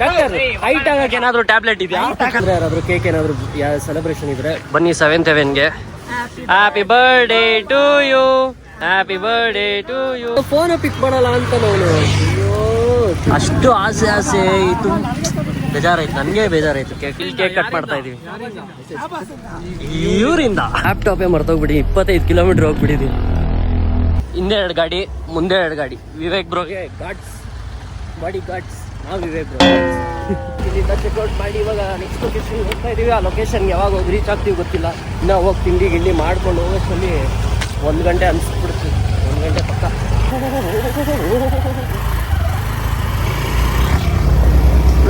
Doctor height ಆಗಕ್ಕೆ ಏನಾದ್ರು tablet ಇದೆಯಾ? ಯಾರಾದ್ರೂ ಕೇಕ್ ಏನಾದ್ರು ಸೆಲೆಬ್ರೇಷನ್ ಇದ್ರೆ ಬನ್ನಿ 7th Heavenಗೆ. Happy birthday to you, happy birthday to you. Phone pick ಮಾಡಲ್ಲ ಅಂತ ನಾನು. ಅಯ್ಯೋ ಅಷ್ಟು ಆಸೆ ಇತ್ತು, ಬೇಜಾರಾಯ್ತು, ನನಗೆ ಬೇಜಾರಾಯ್ತು. ಕೇಕ್ ಕಟ್ ಮಾಡ್ತಾ ಇದೀವಿ ಇವರಿಂದ. ಲ್ಯಾಪ್ಟಾಪೇ ಮರ್ತೋಗ್ಬಿಡಿ, 25 ಕಿಲೋಮೀಟರ್ ಹೋಗ್ಬಿಟ್ಟಿದೀವಿ. ಹಿಂದೆ 2 ಗಾಡಿ, ಮುಂದೆ 2 ಗಾಡಿ. ವಿವೇಕ್ ಬ್ರೋಗೆ ಗಾಡ್ಸ್, ಬಾಡಿ ಗಾಡ್ಸ್. ನಾವು ವಿವೇಕ್ ಬ್ರೋ ಇಲ್ಲಿಂದ ಚೆಕ್ಔಟ್ ಮಾಡಿ ಇವಾಗ ನೆಕ್ಸ್ಟ್ ಲೊಕೇಶನ್ ಹೋಗ್ತಾ ಇದೀವಿ. ಆ ಲೊಕೇಶನ್ಗೆ ಯಾವಾಗ ಹೋಗಿ ರೀಚ್ ಆಗ್ತೀವಿ ಗೊತ್ತಿಲ್ಲ. ಇನ್ನು ಹೋಗಿ ತಿಂಡಿ ಗಿಂಡಿ ಮಾಡ್ಕೊಂಡು ಹೋಗೋಷ್ಟರಲ್ಲಿ 1 ಗಂಟೆ ಅನ್ಸ್ಬಿಡ್ತೀವಿ. 1 ಗಂಟೆ ಪಕ್ಕ.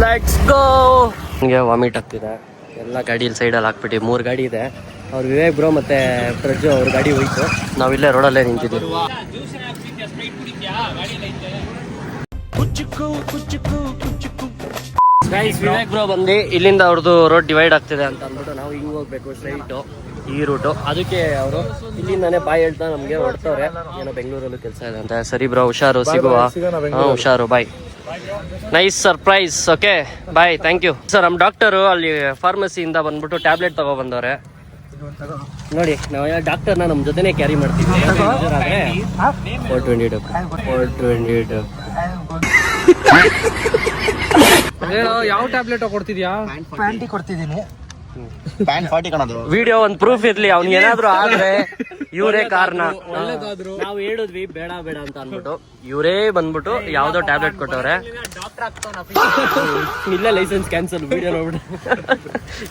Let's go. ನನಗೆ ವಾಮಿಟ್ ಆಗ್ತಿದೆ. ಎಲ್ಲ ಗಾಡಿಯಲ್ಲಿ ಸೈಡಲ್ಲಿ ಹಾಕ್ಬಿಟ್ಟು 3 ಗಾಡಿ ಇದೆ. ಅವ್ರು ವಿವೇಕ್ ಬ್ರೋ ಮತ್ತೆ ಪ್ರಜ್ಜು ಅವ್ರ ಗಾಡಿ ಹೋಯ್ತು. ನಾವಿಲ್ಲೇ ರೋಡಲ್ಲೇ ನಿಂತಿದ್ದೀವಿ. ಗೈಸ್ ವಿವೇಕ್ ಬ್ರೋ ಬಂದು ಇಲ್ಲಿಂದ ಅವ್ರದ್ದು ರೋಡ್ ಡಿವೈಡ್ ಆಗ್ತಿದೆ ಅಂತ ಅಂದ್ಬಿಟ್ಟು ನಾವು ಹಿಂಗೆ ಹೋಗ್ಬೇಕು ಸ್ಟ್ರೈಟು, ಈ ರೂಟು. ಅದಕ್ಕೆ ಅವರು ಇಲ್ಲಿಂದಾನೆ ಬಾಯ್ ಹೇಳ್ತಾ ನಮಗೆ ಹೊಡ್ತವ್ರೆ. ಏನೋ ಬೆಂಗಳೂರಲ್ಲೂ ಕೆಲಸ ಇದೆ ಅಂತ. ಸರಿ ಬ್ರೋ, ಹುಷಾರು, ಸಿಗುವ. ಹುಷಾರು, bye. Nice surprise. Okay bye, thank you sir. ನಮ್ಮ ಡಾಕ್ಟರು ಅಲ್ಲಿ ಫಾರ್ಮಸಿಯಿಂದ ಬಂದ್ಬಿಟ್ಟು ಟ್ಯಾಬ್ಲೆಟ್ ತಗೊಬಂದವ್ರೆ. ನೋಡಿ, ನಾವು ಡಾಕ್ಟರ್ನ ನಮ್ಮ ಜೊತೆನೇ ಕ್ಯಾರಿ ಮಾಡ್ತೀವಿ. 420 ಯಾವ ಟ್ಯಾಬ್ಲೆಟ್ ಕೊಡ್ತಿದ್ಯಾ? ಪ್ಯಾಂಟಿ ಕೊಡ್ತಿದ್ದೀನಿ. ಪ್ಯಾಂಟ್ 40 ಕಣದು. ವಿಡಿಯೋ ಒಂದು ಪ್ರೂಫ್ ಇರ್ಲಿ, ಅವ್ನಿಗೆ ಏನಾದ್ರು ಆದ್ರೆ ಇವರೇ ಕಾರಣ. ನಾವು ಹೇಳಿದ್ವಿ ಬೇಡ ಬೇಡ ಅಂತ ಅನ್ಬಿಟ್ಟು ಇವರೇ ಬಂದ್ಬಿಟ್ಟು ಯಾವ್ದೋ ಟ್ಯಾಬ್ಲೆಟ್ ಕೊಟ್ಟವ್ರೆ. ಇಲ್ಲೇ ಲೈಸೆನ್ಸ್ ಕ್ಯಾನ್ಸಲ್. ವಿಡಿಯೋ ನೋಡ್ಬಿಟ್ಟು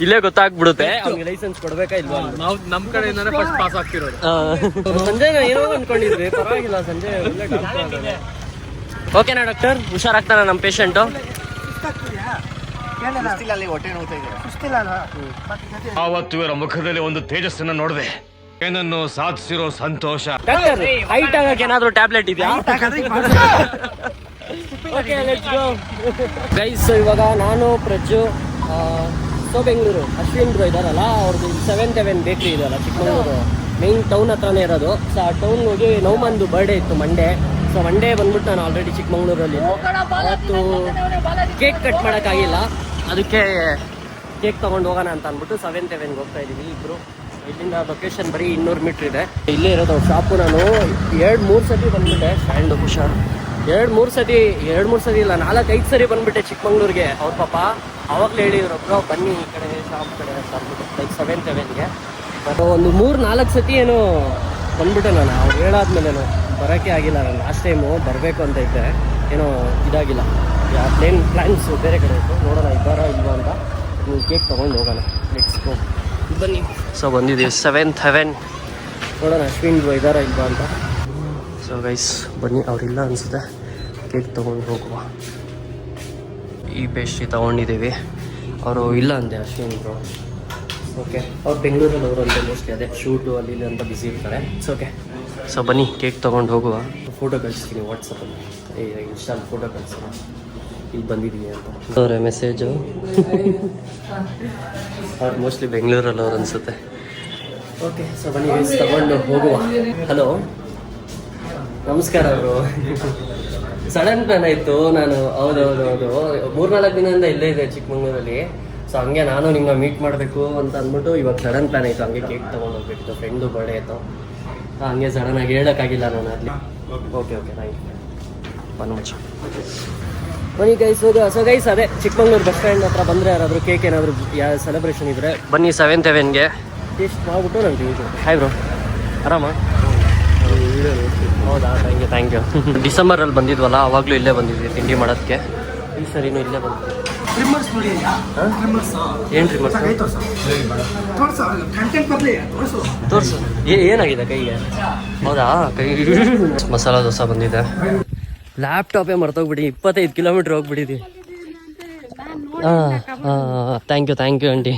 ಇಲ್ಲೇ ಗೊತ್ತಾಗ್ಬಿಡುತ್ತೆ ಅವ್ನಿಗೆ ಲೈಸೆನ್ಸ್ ಕೊಡ್ಬೇಕಾ ಇಲ್ವಾ. ನಾವು ನಮ್ ಕಡೆಯಿಂದಾನೆ ಫಸ್ಟ್ ಪಾಸ್ ಆಗ್ತಿರೋದು. ಸಂಜೆ ಏನೋ ಅನ್ಕೊಂಡಿದ್ವಿ, ಪರವಾಗಿಲ್ಲ ಸಂಜೆ ಒಳ್ಳೆ ಡಾಕ್ಟರ್. ಓಕೆನಾ ಡಾಕ್ಟರ್? ಹುಷಾರಾಗ್ತಾನ ನಮ್ಮ ಪೇಷಂಟು? ಆವತ್ತು ಇವರ ಮುಖದಲ್ಲಿ ಒಂದು ತೇಜಸ್ಸನ್ನ ನೋಡಿದೆ. ಏನನ್ನು ಸಾಧಿಸಿರೋ ಸಂತೋಷ. ಡಾಕ್ಟರ್ ಹೈಟ್ ಆಗಕ್ಕೆ ಏನಾದ್ರು ಟ್ಯಾಬ್ಲೆಟ್ ಇದೆಯಾ? ಗೈಸ್ ಇವಾಗ ನಾನು ಪ್ರಜ್ಜು ಬೆಂಗಳೂರು ಅಶ್ವಿನ್ ಬ್ರೋ ಇದಾರಲ್ಲ, ಅವ್ರದ್ದು 7th Heaven ಬೇಕ್ರಿ ಇದೆಯಲ್ಲ ಚಿಕ್ಕಮಗಳೂರು ಮೇನ್ ಟೌನ್ ಹತ್ರನೇ ಇರೋದು. ಸೊ ಆ ಟೌನ್ ಹೋಗಿ ನೌಮಂದು ಬರ್ಡೇ ಇತ್ತು ಮಂಡೇ. ಸೊ ಮಂಡೇ ಬಂದ್ಬಿಟ್ಟು ನಾನು ಆಲ್ರೆಡಿ ಚಿಕ್ಕಮಗಳೂರಲ್ಲಿ ಅವತ್ತು ಕೇಕ್ ಕಟ್ ಮಾಡೋಕ್ಕಾಗಿಲ್ಲ. ಅದಕ್ಕೆ ಕೇಕ್ ತೊಗೊಂಡು ಹೋಗೋಣ ಅಂತ ಅಂದ್ಬಿಟ್ಟು 7th Heavenಗೆ ಹೋಗ್ತಾ ಇದ್ದೀವಿ ಇಬ್ಬರು. ಇಲ್ಲಿಂದ ಲೊಕೇಶನ್ ಬರೀ 200 ಮೀಟ್ರ್ ಇದೆ. ಇಲ್ಲೇ ಇರೋದು ಅವ್ರ ಶಾಪು. ನಾನು 2-3 ಸತಿ ಬಂದ್ಬಿಟ್ಟೆ. ಸ್ಟ್ಯಾಂಡ್ ಹುಷಾರು. 2-3 ಸತಿ ಇಲ್ಲ 4-5 ಸರಿ ಬಂದ್ಬಿಟ್ಟೆ ಚಿಕ್ಕಮಗಳೂರಿಗೆ. ಅವ್ರ ಪಾಪ ಅವಾಗಲೇ ಹೇಳಿದ್ರು, ಬ್ರೋ ಬನ್ನಿ ಈ ಕಡೆ ಶಾಪ್ ಕಡೆ ಅಂತ ಅಂದ್ಬಿಟ್ಟು, ಲೈಕ್ 7th Heavenಗೆ. ಬಟ್ ಒಂದು 3-4 ಸತಿ ಏನೋ ಬಂದ್ಬಿಟ್ಟೆ ನಾನು. ಅವ್ರು ಹೇಳಾದ್ಮೇಲೆ ಬರೋಕ್ಕೆ ಆಗಿಲ್ಲ. ನಾನು ಲಾಸ್ಟ್ ಟೈಮು ಬರಬೇಕು ಅಂತ ಇದ್ದೆ, ಏನೋ ಇದಾಗಿಲ್ಲ. ಪ್ಲ್ಯಾನ್ಸ್ ಬೇರೆ ಕಡೆ ಇತ್ತು. ನೋಡೋಣ ಇದ್ದಾರಾ ಇಲ್ವಾ ಅಂತ. ನೀವು ಕೇಕ್ ತೊಗೊಂಡು ಹೋಗೋಣ. ಲೆಟ್ಸ್ ಗೋ, ಬನ್ನಿ. ಸೊ ಬಂದಿದ್ದೀವಿ 7th Heaven. ನೋಡೋಣ ಅಶ್ವಿನ್ ಇದ್ದಾರಾ ಇಲ್ವಾ ಅಂತ. ಸೊ ಗೈಸ್ ಬನ್ನಿ, ಅವರಿಲ್ಲ ಅನಿಸುತ್ತೆ. ಕೇಕ್ ತೊಗೊಂಡು ಹೋಗುವ. ಈ ಪೇಸ್ಟ್ರಿ ತೊಗೊಂಡಿದ್ದೀವಿ. ಅವರು ಇಲ್ಲ ಅಂದೆ ಅಶ್ವಿನ್ ಬ್ರೋ. ಓಕೆ, ಅವ್ರು ಬೆಂಗಳೂರಲ್ಲಿ ಅವರು ಅಂತ ಮೋಸ್ಟ್ಲಿ ಅದೇ ಶೂಟು ಅಲ್ಲಿ ಇಲ್ಲಿ ಅಂತ ಬ್ಯುಸಿ ಇರ್ತಾರೆ. It's okay. ಸೊ ಬನ್ನಿ ಕೇಕ್ ತೊಗೊಂಡು ಹೋಗುವ. ಫೋಟೋ ಕಳಿಸ್ತೀನಿ ವಾಟ್ಸಪ್ಪಲ್ಲಿ, ಇನ್ಸ್ಟಾಲ್ ಫೋಟೋ ಕಳಿಸ್ತೀನಿ ಈಗ ಬಂದಿದ್ದೀನಿ ಅಂತ. ಅವರ ಮೆಸೇಜು ಅವ್ರು ಮೋಸ್ಟ್ಲಿ ಬೆಂಗಳೂರಲ್ಲಿ ಅವ್ರು ಅನಿಸುತ್ತೆ. ಓಕೆ, ಸೊ ಬನ್ನಿ ತಗೊಂಡು ಹೋಗುವ. ಹಲೋ, ನಮಸ್ಕಾರ ಅವರು. ಸಡನ್ ಪ್ಲಾನ್ ಆಯಿತು. ನಾನು ಹೌದೌದು 3-4 ದಿನದಿಂದ ಇಲ್ಲೇ ಇದೆ ಚಿಕ್ಕಮಗಳೂರಲ್ಲಿ. ಸೊ ಹಂಗೆ ನಾನು ನಿಮ್ಮನ್ನ ಮೀಟ್ ಮಾಡಬೇಕು ಅಂತ ಅಂದ್ಬಿಟ್ಟು ಇವಾಗ ಸಡನ್ ಪ್ಲಾನ್ ಆಯಿತು. ಹಂಗೆ ಕೇಕ್ ತೊಗೊಂಡು ಹೋಗ್ಬೇಕಿತ್ತು, ಫ್ರೆಂಡು ಬರ್ಡೇ ಆಯಿತು. ಹಂಗೆ ಸಡನ್ನಾಗಿ ಹೇಳೋಕ್ಕಾಗಿಲ್ಲ ನಾನು ಅಲ್ಲಿ. Okay thank you. ಮಚ್ ಬನ್ನಿ ಗೈಸ್ ಹೋಗ. ಸೊ ಗೈಸ್ ಅದೇ ಚಿಕ್ಕಮಗಳೂರು ಬಸ್ ಸ್ಟ್ಯಾಂಡ್ ಹತ್ರ ಬಂದರೆ ಯಾರಾದರೂ ಕೇಕ್ ಏನಾದರೂ ಸೆಲೆಬ್ರೇಷನ್ ಇದ್ದರೆ ಬನ್ನಿ 7th Heavenಗೆ. ಟೇಸ್ಟ್ ಮಾಡ್ಬಿಟ್ಟು ನಾನು ತಿಂತೀನಿ. ಹಾಯ್ ಬ್ರೋ, ಆರಾಮ? ಹೌದಾ, ಥ್ಯಾಂಕ್ ಯು. ಡಿಸೆಂಬರಲ್ಲಿ ಬಂದಿದ್ವಲ್ಲ, ಆವಾಗಲೂ ಇಲ್ಲೇ ಬಂದಿದ್ವಿ ತಿಂಡಿ ಮಾಡೋದಕ್ಕೆ. ಈ ಸರಿನೂ ಇಲ್ಲೇ ಬಂದಿದ್ವಿ. ಏನು ಟ್ರಿಮ್ಮರ್ಸ್ ತೋರಿಸು. ಏನಾಗಿದೆ ಕೈಗೆ? ಹೌದಾ, ಕೈ ಮಸಾಲ ದೋಸೆ ಬಂದಿದೆ. ಲ್ಯಾಪ್ಟಾಪೇ ಮರ್ತೋಗ್ಬಿಟ್ಟು 25 ಕಿಲೋಮೀಟ್ರ್ ಹೋಗ್ಬಿಟ್ಟಿದ್ದೀವಿ. Thank you aunty.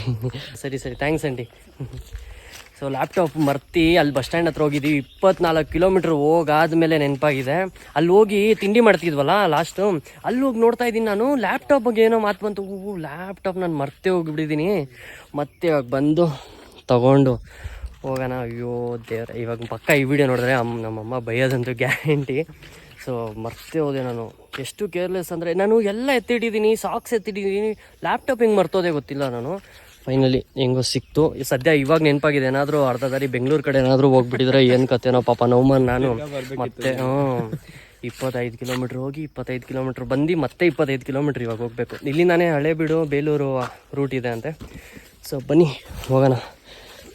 ಸರಿ ಥ್ಯಾಂಕ್ಸ್ ಆಂಟಿ. ಸೊ ಲ್ಯಾಪ್ಟಾಪ್ ಮರ್ತಿ ಅಲ್ಲಿ ಬಸ್ ಸ್ಟ್ಯಾಂಡ್ ಹತ್ರ ಹೋಗಿದ್ದೀವಿ. 24 ಕಿಲೋಮೀಟ್ರ್ ಹೋಗಾದ್ಮೇಲೆ ನೆನಪಾಗಿದೆ. ಅಲ್ಲಿ ಹೋಗಿ ತಿಂಡಿ ಮಾಡ್ತಿದ್ವಲ್ಲ ಲಾಸ್ಟು, ಅಲ್ಲಿ ಹೋಗಿ ನೋಡ್ತಾ ಇದ್ದೀನಿ ನಾನು. ಲ್ಯಾಪ್ಟಾಪ್ ಬಗ್ಗೆ ಏನೋ ಮಾತು ಬಂತು. ಲ್ಯಾಪ್ಟಾಪ್ ನಾನು ಮರ್ತೇ ಹೋಗಿಬಿಟ್ಟಿದ್ದೀನಿ. ಮತ್ತೆ ಇವಾಗ ಬಂದು ತಗೊಂಡು ಹೋಗೋಣ. ಅಯ್ಯೋ ದೇವ್ರೆ, ಇವಾಗ ಪಕ್ಕ ಈ ವಿಡಿಯೋ ನೋಡಿದ್ರೆ ನಮ್ಮಮ್ಮ ಬೈಯೋದಂತೂ ಗ್ಯಾರಂಟಿ. ಸೊ ಮರ್ತೇ ಹೋದೆ ನಾನು. ಎಷ್ಟು ಕೇರ್ಲೆಸ್ ಅಂದರೆ ನಾನು ಎಲ್ಲ ಎತ್ತಿಟ್ಟಿದ್ದೀನಿ, ಸಾಕ್ಸ್ ಎತ್ತಿಟ್ಟಿದ್ದೀನಿ, ಲ್ಯಾಪ್ಟಾಪ್ ಹಿಂಗೆ ಮರ್ತೋದೆ ಗೊತ್ತಿಲ್ಲ ನಾನು. ಫೈನಲಿ ಹೆಂಗೋ ಸಿಕ್ತು. ಸದ್ಯ ಇವಾಗ ನೆನಪಾಗಿದೆ, ಏನಾದರೂ ಅರ್ಧ ದಾರಿ ಬೆಂಗಳೂರು ಕಡೆ ಏನಾದರೂ ಹೋಗ್ಬಿಟ್ಟಿದ್ರೆ ಏನು ಕತೆನೋ ಪಾಪ ನೌಮನ್ ನಾನು ಮತ್ತೆ 25 ಕಿಲೋಮೀಟ್ರ್ ಹೋಗಿ 25 ಕಿಲೋಮೀಟ್ರ್ ಬಂದು ಮತ್ತೆ 25 ಕಿಲೋಮೀಟ್ರ್ ಇವಾಗ ಹೋಗಬೇಕು. ಇಲ್ಲಿಂದಾನೇ ಹಳೇಬೀಡು ಬೇಲೂರು ರೂಟ್ ಇದೆ ಅಂತೆ. ಸೊ ಬನ್ನಿ ಹೋಗೋಣ.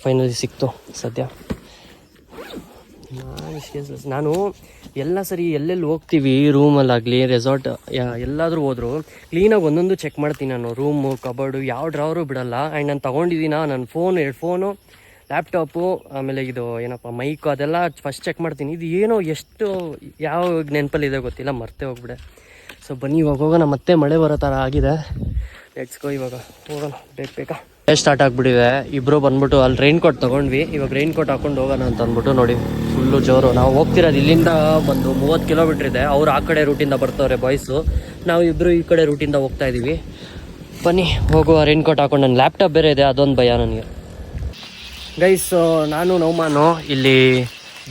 ಫೈನಲಿ ಸಿಕ್ತು ಸದ್ಯ. ನಾನು ಎಲ್ಲ ಸರಿ ಎಲ್ಲೆಲ್ಲಿ ಹೋಗ್ತೀವಿ, ರೂಮಲ್ಲಾಗಲಿ ರೆಸಾರ್ಟ್ ಎಲ್ಲಾದರೂ ಹೋದ್ರು ಕ್ಲೀನಾಗಿ ಒಂದೊಂದು ಚೆಕ್ ಮಾಡ್ತೀನಿ ನಾನು. ರೂಮು, ಕಬೋರ್ಡು, ಯಾವ ಡ್ರಾವರು ಬಿಡಲ್ಲ. ಆ್ಯಂಡ್ ನಾನು ತೊಗೊಂಡಿದ್ದೀನ ನನ್ನ ಫೋನ್, ಹೆಡ್ಫೋನು, ಲ್ಯಾಪ್ಟಾಪು, ಆಮೇಲೆ ಇದು ಏನಪ್ಪ ಮೈಕು, ಅದೆಲ್ಲ ಫಸ್ಟ್ ಚೆಕ್ ಮಾಡ್ತೀನಿ. ಇದು ಏನೋ ಎಷ್ಟು ಯಾವ ನೆನಪಲ್ಲಿದೆ ಗೊತ್ತಿಲ್ಲ, ಮರ್ತೇ ಹೋಗ್ಬಿಡೆ. ಸೊ ಬನ್ನಿ ಇವಾಗ ಹೋಗೋಣ. ಮತ್ತೆ ಮಳೆ ಬರೋ ಥರ ಆಗಿದೆ. ಲೆಟ್ಸ್ ಗೋ, ಇವಾಗ ಹೋಗೋಣ ಬೇಗ. ಸ್ಟಾರ್ಟ್ ಆಗಿಬಿಟ್ಟಿದೆ. ಇಬ್ಬರು ಬಂದ್ಬಿಟ್ಟು ಅಲ್ಲಿ ರೈನ್ ಕೋಟ್ ತೊಗೊಂಡ್ವಿ. ಇವಾಗ ರೈನ್ ಕೋಟ್ ಹಾಕೊಂಡು ಹೋಗೋಣ ಅಂತ ಅಂದ್ಬಿಟ್ಟು ನೋಡಿ ಫುಲ್ಲು ಜೋರು. ನಾವು ಹೋಗ್ತಿರೋದು ಇಲ್ಲಿಂದ ಒಂದು 30 ಕಿಲೋಮೀಟ್ರ್ ಇದೆ. ಅವ್ರು ಆ ಕಡೆ ರೂಟಿಂದ ಬರ್ತಾವ್ರೆ ಬಾಯ್ಸು, ನಾವು ಇಬ್ಬರು ಈ ಕಡೆ ರೂಟಿಂದ ಹೋಗ್ತಾ ಇದ್ದೀವಿ. ಬನ್ನಿ ಹೋಗುವ. ರೈನ್ ಕೋಟ್ ಹಾಕೊಂಡು ನನ್ನ ಲ್ಯಾಪ್ಟಾಪ್ ಬೇರೆ ಇದೆ, ಅದೊಂದು ಭಯ ನನಗೆ. ಗೈಸ್, ನಾನು ನೌಮಾನು ಇಲ್ಲಿ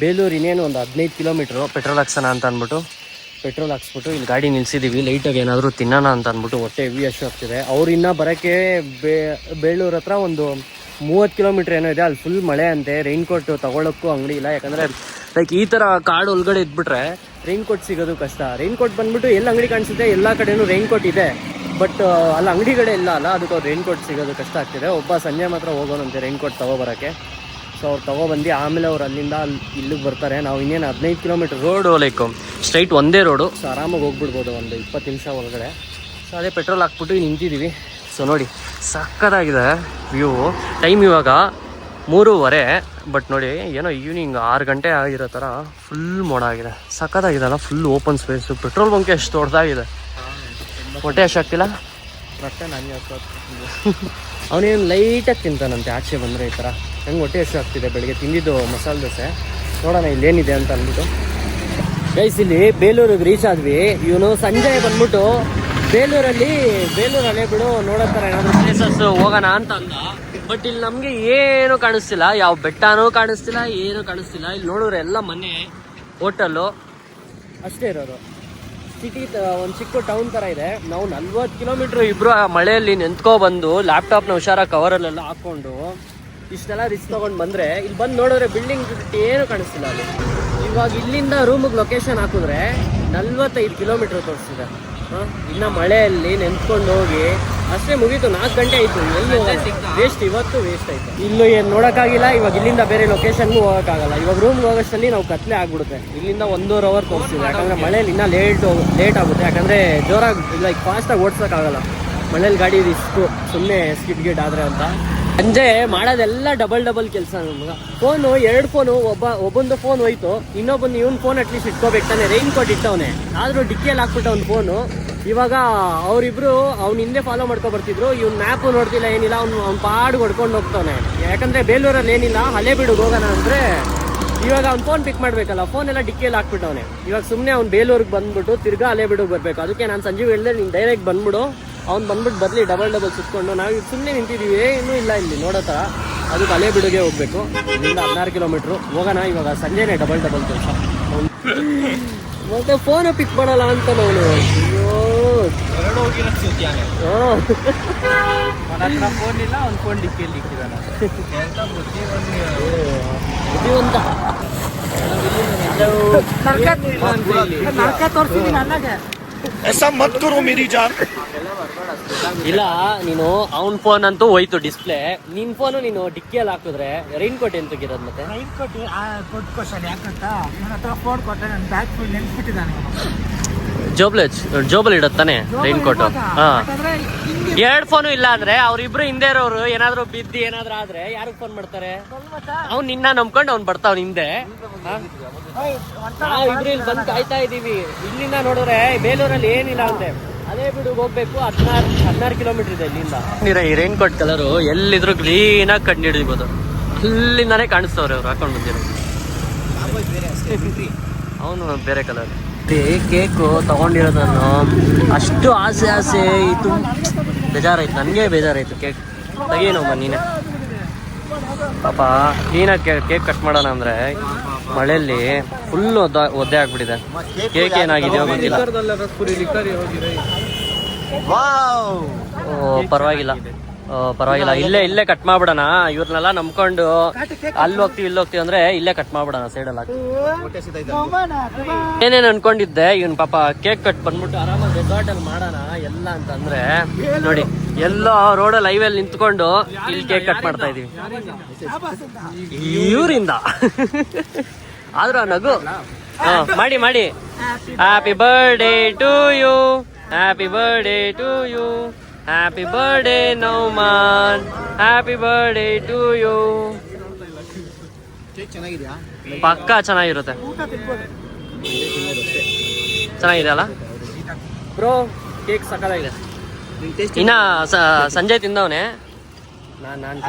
ಬೇಲೂರು ಇನ್ನೇನು ಒಂದು 15 ಕಿಲೋಮೀಟ್ರು ಪೆಟ್ರೋಲ್ ಹಾಕ್ಸೋಣ ಅಂತ ಅಂದ್ಬಿಟ್ಟು ಪೆಟ್ರೋಲ್ ಹಾಕ್ಸ್ಬಿಟ್ಟು ಇಲ್ಲಿ ಗಾಡಿ ನಿಲ್ಸಿದ್ದೀವಿ. ಲೈಟಾಗಿ ಏನಾದರೂ ತಿನ್ನೋಣ ಅಂತ ಅಂದ್ಬಿಟ್ಟು ಹೊಟ್ಟೆ ಹೆವಿ ಅಷ್ಟು ಆಗ್ತಿದೆ. ಅವ್ರು ಇನ್ನೂ ಬರೋಕ್ಕೆ ಬೇಲೂರು ಹತ್ರ ಒಂದು 30 ಕಿಲೋಮೀಟ್ರ್ ಏನೋ ಇದೆ. ಅಲ್ಲಿ ಫುಲ್ ಮಳೆ ಅಂತೆ. ರೈನ್ ಕೋಟ್ ತೊಗೊಳಕ್ಕೂ ಅಂಗಡಿ ಇಲ್ಲ. ಯಾಕಂದರೆ ಲೈಕ್ ಈ ಥರ ಕಾಡು ಒಳಗಡೆ ಇದ್ಬಿಟ್ರೆ ರೈನ್ ಕೋಟ್ ಸಿಗೋದು ಕಷ್ಟ. ರೈನ್ ಕೋಟ್ ಬಂದ್ಬಿಟ್ಟು ಎಲ್ಲ ಅಂಗಡಿ ಕಾಣಿಸುತ್ತೆ, ಎಲ್ಲ ಕಡೆಯೂ ರೈನ್ ಕೋಟ್ ಇದೆ, ಬಟ್ ಅಲ್ಲಿ ಅಂಗಡಿಗಳೇ ಇಲ್ಲ ಅಲ್ಲ, ಅದಕ್ಕೆ ಅವ್ರು ರೈನ್ ಕೋಟ್ ಸಿಗೋದು ಕಷ್ಟ ಆಗ್ತಿದೆ. ಒಬ್ಬ ಸಂಜೆ ಮಾತ್ರ ಹೋಗೋಣಂತೆ ರೈನ್ ಕೋಟ್ ತೊಗೊಬರೋಕ್ಕೆ. ಸೊ ಅವ್ರು ತೊಗೊಬಂದು ಆಮೇಲೆ ಅವ್ರು ಅಲ್ಲಿಂದ ಇಲ್ಲಿಗೆ ಬರ್ತಾರೆ. ನಾವು ಇನ್ನೇನು 15 ಕಿಲೋಮೀಟ್ರ್ ರೋಡು, ಲೈಕ್ ಸ್ಟ್ರೈಟ್ ಒಂದೇ ರೋಡು. ಸೊ ಆರಾಮಾಗಿ ಹೋಗ್ಬಿಡ್ಬೋದು ಒಂದು 20 ನಿಮಿಷ ಒಳಗಡೆ. ಸೊ ಅದೇ ಪೆಟ್ರೋಲ್ ಹಾಕ್ಬಿಟ್ಟು ನಿಂತಿದ್ದೀವಿ. ಸೊ ನೋಡಿ ಸಕ್ಕತ್ತಾಗಿದೆ ವ್ಯೂ. ಟೈಮ್ ಇವಾಗ 3:30, ಬಟ್ ನೋಡಿ ಏನೋ ಈವ್ನಿಂಗ್ 6 ಗಂಟೆ ಆಗಿರೋ ಥರ ಫುಲ್ ಮೋಡ ಆಗಿದೆ. ಸಕ್ಕತ್ತಾಗಿದೆಲ್ಲ, full open space. Petrol bunk ಎಷ್ಟು ದೊಡ್ಡದಾಗಿದೆ. ಹೊಟ್ಟೆ ಅಷ್ಟಾಗ್ತಿಲ್ಲ. ಮತ್ತೆ ನನಗೆ ಅವನೇನು ಲೈಟಾಗಿ ತಿಂತಾನಂತೆ ಆಚೆ ಬಂದರೆ ಈ ಥರ. ನಂಗೆ ಹೊಟ್ಟೆ ಎಷ್ಟು ಆಗ್ತಿದೆ. ಬೆಳಗ್ಗೆ ತಿಂದಿದ್ದು ಮಸಾಲೆ ದೋಸೆ. ನೋಡೋಣ ಇಲ್ಲೇನಿದೆ ಅಂತ ಅಂದ್ಬಿಟ್ಟು. ಗೈಸ್, ಇಲ್ಲಿ ಬೇಲೂರಿಗೆ ರೀಚ್ ಆದ್ವಿ. ಇವನು ಸಂಜೆ ಬಂದ್ಬಿಟ್ಟು ಬೇಲೂರು ಹಳೇಬೀಡು ನೋಡೋ ಥರ ಏನಾದರೂ ಪ್ಲೇಸಸ್ ಹೋಗೋಣ ಅಂತ ಅಂದ. ಬಟ್ ಇಲ್ಲಿ ನಮಗೆ ಏನು ಕಾಣಿಸ್ತಿಲ್ಲ, ಯಾವ ಬೆಟ್ಟನೂ ಕಾಣಿಸ್ತಿಲ್ಲ, ಏನೂ ಕಾಣಿಸ್ತಿಲ್ಲ. ಇಲ್ಲಿ ನೋಡಿದ್ರೆ ಎಲ್ಲ ಮನೆ, ಹೋಟೆಲ್ಲು ಅಷ್ಟೇ ಇರೋದು. ಸಿಟಿ ಒಂದು ಚಿಕ್ಕ ಟೌನ್ ಥರ ಇದೆ. ನಾವು 40 ಕಿಲೋಮೀಟ್ರ್ ಇಬ್ಬರು ಮಳೆಯಲ್ಲಿ ನೆಂತ್ಕೊಬಂದು ಲ್ಯಾಪ್ಟಾಪ್ನ ಹುಷಾರಾಗಿ ಕವರಲ್ಲೆಲ್ಲ ಹಾಕ್ಕೊಂಡು ಇಷ್ಟೆಲ್ಲ ರಿಸ್ಕ್ ತೊಗೊಂಡು ಬಂದರೆ ಇಲ್ಲಿ ಬಂದು ನೋಡಿದ್ರೆ ಬಿಲ್ಡಿಂಗ್ ಏನು ಕಾಣಿಸ್ತಿಲ್ಲ ಅಲ್ಲಿ. ಇವಾಗ ಇಲ್ಲಿಂದ ರೂಮಿಗೆ ಲೊಕೇಶನ್ ಹಾಕಿದ್ರೆ 45 ಕಿಲೋಮೀಟ್ರ್ ತೋರಿಸ್ತಿದೆ. ಇನ್ನು ಮಳೆಯಲ್ಲಿ ನೆಂತ್ಕೊಂಡು ಹೋಗಿ ಅಷ್ಟೇ ಮುಗೀತು. 4 ಗಂಟೆ ಆಯಿತು. ಎಲ್ಲೂ ವೇಸ್ಟ್, ಇವತ್ತು ವೇಸ್ಟ್ ಆಯಿತು. ಇಲ್ಲೂ ಏನು ನೋಡೋಕ್ಕಾಗಿಲ್ಲ. ಇವಾಗ ಇಲ್ಲಿಂದ ಬೇರೆ ಲೊಕೇಶನ್ಗೂ ಹೋಗೋಕ್ಕಾಗಲ್ಲ. ಇವಾಗ ರೂಮ್ಗೆ ಹೋಗೋಷ್ಟಲ್ಲಿ ನಾವು ಕತ್ಲೆ ಆಗ್ಬಿಡುತ್ತೆ. ಇಲ್ಲಿಂದ 1.5 ಅವರ್ ತೋರಿಸ್ತಿದೆ. ಯಾಕಂದರೆ ಮಳೇಲಿ ಇನ್ನೂ ಲೇಟ್ ಆಗುತ್ತೆ. ಯಾಕಂದರೆ ಜೋರಾಗಿ ಲೈಕ್ ಫಾಸ್ಟಾಗಿ ಓಡಿಸೋಕ್ಕಾಗಲ್ಲ ಮಳೇಲಿ. ಗಾಡಿ ರಿಸ್ಕು, ಸುಮ್ಮನೆ ಸ್ಕಿಡ್ ಆದರೆ ಅಂತ. ಸಂಜೆ ಮಾಡೋದೆಲ್ಲ ಡಬಲ್ ಕೆಲಸ. ನಮ್ಗೆ ಫೋನು 2 ಫೋನು, ಒಬ್ಬೊಂದು ಫೋನ್ ಹೋಯ್ತು, ಇನ್ನೊಬ್ಬಂದು ಇವ್ನ ಫೋನ್ ಅಟ್ಲೀಸ್ಟ್ ಇಟ್ಕೋಬೇಕು ತಾನೆ. ರೈನ್ ಕೋಟ್ ಇಟ್ಟವನೆ, ಆದರೂ ಡಿಕ್ಕಿಯಲ್ಲಿ ಹಾಕ್ಬಿಟ್ಟ ಒಂದು ಫೋನು. ಇವಾಗ ಅವರಿಬ್ರು ಅವ್ನ ಹಿಂದೆ ಫಾಲೋ ಮಾಡ್ಕೊ ಬರ್ತಿದ್ರು. ಇವ್ನ ಮ್ಯಾಪು ನೋಡ್ತಿಲ್ಲ, ಏನಿಲ್ಲ. ಅವ್ನು ಪಾಡು ಹೊಡ್ಕೊಂಡು ಹೋಗ್ತಾವನೆ. ಯಾಕಂದರೆ ಬೇಲೂರಲ್ಲಿ ಏನಿಲ್ಲ, ಹಳೇಬೀಡಿಗೆ ಹೋಗೋಣ ಅಂದರೆ ಇವಾಗ ಅವ್ನು ಫೋನ್ ಪಿಕ್ ಮಾಡಬೇಕಲ್ಲ, ಫೋನ್ ಎಲ್ಲ ಡಿಕ್ಕಿಯಲ್ಲಿ ಹಾಕ್ಬಿಟ್ಟವನೆ. ಇವಾಗ ಸುಮ್ಮನೆ ಅವ್ನು ಬೇಲೂರಿಗೆ ಬಂದ್ಬಿಟ್ಟು ತಿರ್ಗಾ ಹಳೇಬೀಡಿಗೆ ಬರಬೇಕು. ಅದಕ್ಕೆ ನಾನು ಸಂಜೆ ಹೇಳಿದೆ, ನೀನು ಡೈರೆಕ್ಟ್ ಬಂದ್ಬಿಡು, ಅವ್ನು ಬಂದ್ಬಿಟ್ಟು ಬರಲಿ ಡಬಲ್ ಸುತ್ಕೊಂಡು. ನಾವು ಸುಮ್ಮನೆ ನಿಂತಿದ್ದೀವಿ, ಇನ್ನೂ ಇಲ್ಲ ಇಲ್ಲಿ ನೋಡೋ ಥರ. ಅದಕ್ಕೆ ಹಳೇಬೀಡಿಗೆ ಹೋಗಬೇಕು. ಇಲ್ಲಿಂದ 16 ಕಿಲೋಮೀಟ್ರು ಹೋಗೋಣ. ಇವಾಗ ಸಂಜೆನೇ ಡಬಲ್ ಕೆಲಸ. ಮತ್ತೆ ಫೋನು ಪಿಕ್ ಮಾಡಲ್ಲ ಅಂತ ನಾವು. ಫೋನ್ ಇಲ್ಲ, ಅವ್ನು ಫೋನ್ ಡಿಕ್ಕಿಯಲ್ಲಿ ಇಕ್ಕಿದಾನ. ಬುದ್ಧಿವಂತ. ಇಲ್ಲ, ನೀನು ಅವ್ನ ಫೋನ್ ಅಂತೂ ಹೋಯ್ತು ಡಿಸ್ಪ್ಲೇ. ನಿನ್ ಫೋನು ನೀನು ಡಿಕ್ಕಿಯಲ್ಲಿ ಹಾಕಿದ್ರೆ ರೈನ್ ಕೋಟ್ ಏನು ತೆಗಿರೋದು? ಮತ್ತೆ ರೈನ್ ಕೋಟ್ ದೊಡ್ಡ ಕ್ವಶನ್. ಯಾಕಂತ ನನ್ನ ಹತ್ರ ಫೋನ್ ಕೊಟ್ಟೆ, ನನ್ನ ಬ್ಯಾಗ್ ಫುಲ್ ನೆನ್ಸ್ಬಿಟ್ಟಿದ್ದಾನೆ. ಜೋಬಲ್ಲಿ ಇಡತ್ತಾನೆ ರೈನ್ ಕೋಟ್. ಹಾ, 2 ಫೋನು ಇಲ್ಲ ಅಂದ್ರೆ ಅವ್ರಿಬ್ರು ಹಿಂದೆ ಇರೋರು ಏನಾದ್ರು ಬಿದ್ದು ಏನಾದ್ರು ಆದ್ರೆ ಯಾರಿಗೆ ಫೋನ್ ಮಾಡ್ತಾರೆ? ಅವ್ನು ನಿನ್ನ ನಂಬ್ಕೊಂಡು ಅವ್ನು ಬರ್ತಾವ್ ಹಿಂದೆ. ನಾವು ಇಬ್ರು ಇಲ್ಲಿ ಬಂದು ಕಾಯ್ತಾ ಇದೀವಿ. ಇಲ್ಲಿಂದ ನೋಡಿದ್ರೆ ಬೇಲೂರಲ್ಲಿ ಏನಿಲ್ಲ ಅಂತೆ. ಹಳೇಬೀಡಿಗೆ ಹೋಗ್ಬೇಕು. 16 ಕಿಲೋಮೀಟರ್ ಇದೆ ಇಲ್ಲಿಂದ. ಈ ರೈನ್ ಕೋಟ್ ಕಲರು ಎಲ್ಲಿದ್ರು ಕ್ಲೀನಾಗಿ ಕಂಡು ಹಿಡಿಬೋದು. ಇಲ್ಲಿಂದಾನೇ ಕಾಣಿಸ್ತವ್ರೆ ಅವ್ರು ಹಾಕೊಂಡು ಬಂದಿರೋ. ಅವನು ಬೇರೆ ಕಲರ್. ಕೇಕು ತಗೊಂಡಿರೋದು ನಾನು. ಅಷ್ಟು ಆಸೆ ಇದು ಬೇಜಾರಾಯ್ತು. ನನಗೆ ಬೇಜಾರಾಯ್ತು. ಕೇಕ್ ತೆಗೀನಮ್ಮ ನೀನೆ. ಪಾಪ ಕ್ಲೀನಾಗಿ ಕೇಕ್ ಕಟ್ ಮಾಡೋಣ ಅಂದರೆ ಮಳೆಯಲ್ಲಿ ಫುಲ್ ಒದ್ದೆ ಆಗ್ಬಿಟ್ಟಿದೆ. ಕೇಕ್ ಏನಾಗಿದೆಯೋ ಗೊತ್ತಿಲ್ಲ. ವಾವ್ ಪರವಾಗಿಲ್ಲ ಪರವಾಗಿಲ್ಲ. ಇಲ್ಲೇ ಕಟ್ ಮಾಡ್ಬಿಡೋಣ. ಇವ್ರನ್ನೆಲ್ಲ ನಂಬ್ಕೊಂಡು ಅಲ್ಲಿ ಹೋಗ್ತೀವಿ ಇಲ್ಲಿ ಹೋಗ್ತೀವಿ ಅಂದ್ರೆ ಇಲ್ಲೇ ಕಟ್ ಮಾಡ್ಬಿಡೋಣ ಸೈಡಲ್ಲಿ ಹಾಕಿ. ಏನೇನು ಅನ್ಕೊಂಡಿದ್ದೆ ಇವನ್ ಪಾಪ ಕೇಕ್ ಕಟ್ ಬಂದ್ಬಿಟ್ಟು ಆರಾಮಾಗಿ ರೆಸಾರ್ಟ್ ಅಲ್ಲಿ ಮಾಡೋಣ ಎಲ್ಲ ಅಂತಂದ್ರೆ ನೋಡಿ ಎಲ್ಲೋ ರೋಡಲ್ಲಿ ಹೈವೇಲಿ ನಿಂತ್ಕೊಂಡು ಇಲ್ಲಿ ಕೇಕ್ ಕಟ್ ಮಾಡ್ತಾ ಇದೀವಿ ಇವರಿಂದ. ಆದ್ರೂ ನಗು ಮಾಡಿ happy birthday to you, happy birthday to you, happy birthday Nauman, happy birthday to you. ಚೆನ್ನಾಗಿದ್ಯಾ? ಪಕ್ಕ ಚೆನ್ನಾಗಿರುತ್ತೆ. ಚೆನ್ನಾಗಿದೆ ಅಲ್ಲ ಬ್ರೋ? ಕೇಕ್ ಸಕ್ಕತ್ತಾಗಿದೆ. ಇನ್ನ ಸಂಜಯ್ ತಿಂದವನೆ. ನಾನು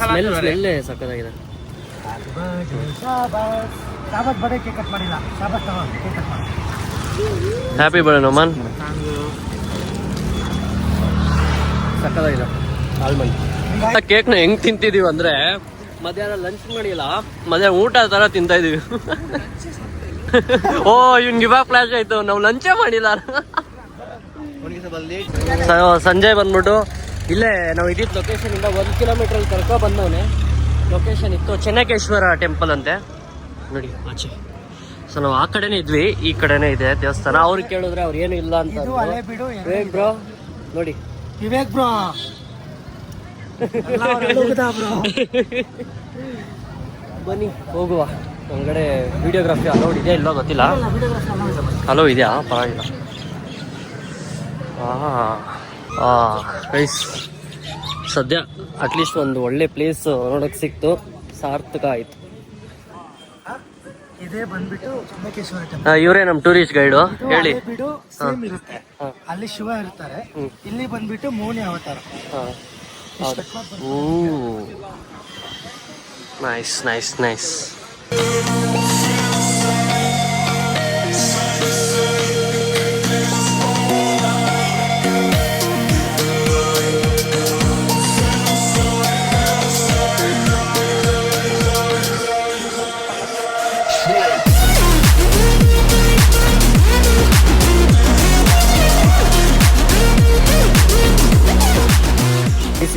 ಸ್ಮೆಲ್ ಸಕ್ಕತ್ತಾಗಿದೆ. Happy birthday Nauman. ಸಕ್ಕತ್ತಾಗಿದೆ. ಆಲ್ಮಂಡ್ ಕೇಕ್ನ ಹೆಂಗ್ ತಿಂತಿದೀವಿ ಅಂದ್ರೆ ಮಧ್ಯಾಹ್ನ ಲಂಚ್ ಮಾಡಿಲ್ಲ, ಮಧ್ಯಾಹ್ನ ಊಟ ತರ ತಿಂತಾ ಇದೀವಿ. ಓ ಇವ್ನಿಗೆ ಇವಾಗ ಫ್ಲಾಶ್ ಆಯ್ತು, ನಾವು ಲಂಚೇ ಮಾಡಿಲ್ಲ. ಸಂಜಯ್ ಬಂದ್ಬಿಟ್ಟು ಇಲ್ಲೇ ನಾವು ಇದ್ದಿದ್ದ ಲೊಕೇಶನ್ ಇಂದ 1 ಕಿಲೋಮೀಟರ್ ಅಲ್ಲಿ ಕರ್ಕೊ ಬಂದವನೆ. ಲೊಕೇಶನ್ ಇತ್ತು ಚೆನ್ನಕೇಶ್ವರ ಟೆಂಪಲ್ ಅಂತೆ ನೋಡಿ ಆಚೆ. ಸೊ ನಾವು ಆ ಕಡೆನೇ ಇದ್ವಿ, ಈ ಕಡೆನೇ ಇದೆ ದೇವಸ್ಥಾನ. ಅವ್ರಿಗೆ ಕೇಳಿದ್ರೆ ಅವ್ರು ಏನು ಇಲ್ಲ ಅಂತ. ವಿವೇಕ್ ಬ್ರೋ ನೋಡಿ, ವಿವೇಕ್ ಬ್ರೋ ಬನ್ನಿ ಹೋಗುವ. ಹೊರಗಡೆ ವಿಡಿಯೋಗ್ರಫಿ ಅಲೌಡ್ ಇದೆಯಾ ಇಲ್ಲೋ ಗೊತ್ತಿಲ್ಲ. ಅಲೋ ಇದೆಯಾ? ಪರವಾಗಿಲ್ಲ. ಗೈಸ್ ಸದ್ಯ ಅಟ್ಲೀಸ್ಟ್ ಒಂದು ಒಳ್ಳೆ ಪ್ಲೇಸ್ ನೋಡಕ್ ಸಿಕ್ತು, ಸಾರ್ಥಕ ಆಯ್ತು. ಇದೇ ಬಂದ್ಬಿಟ್ಟು ಚೆನ್ನಕೇಶ್ವರ. ಇವರೇ ನಮ್ಮ ಟೂರಿಸ್ಟ್ ಗೈಡು. ಹೇಳಿ. ಬಿಡು ಸೇಮ್ ಇರುತ್ತೆ, ಅಲ್ಲಿ ಶಿವ ಇರ್ತಾರೆ, ಇಲ್ಲಿ ಬಂದ್ಬಿಟ್ಟು ಮೌನಿ ಅವತಾರ. Nice nice nice.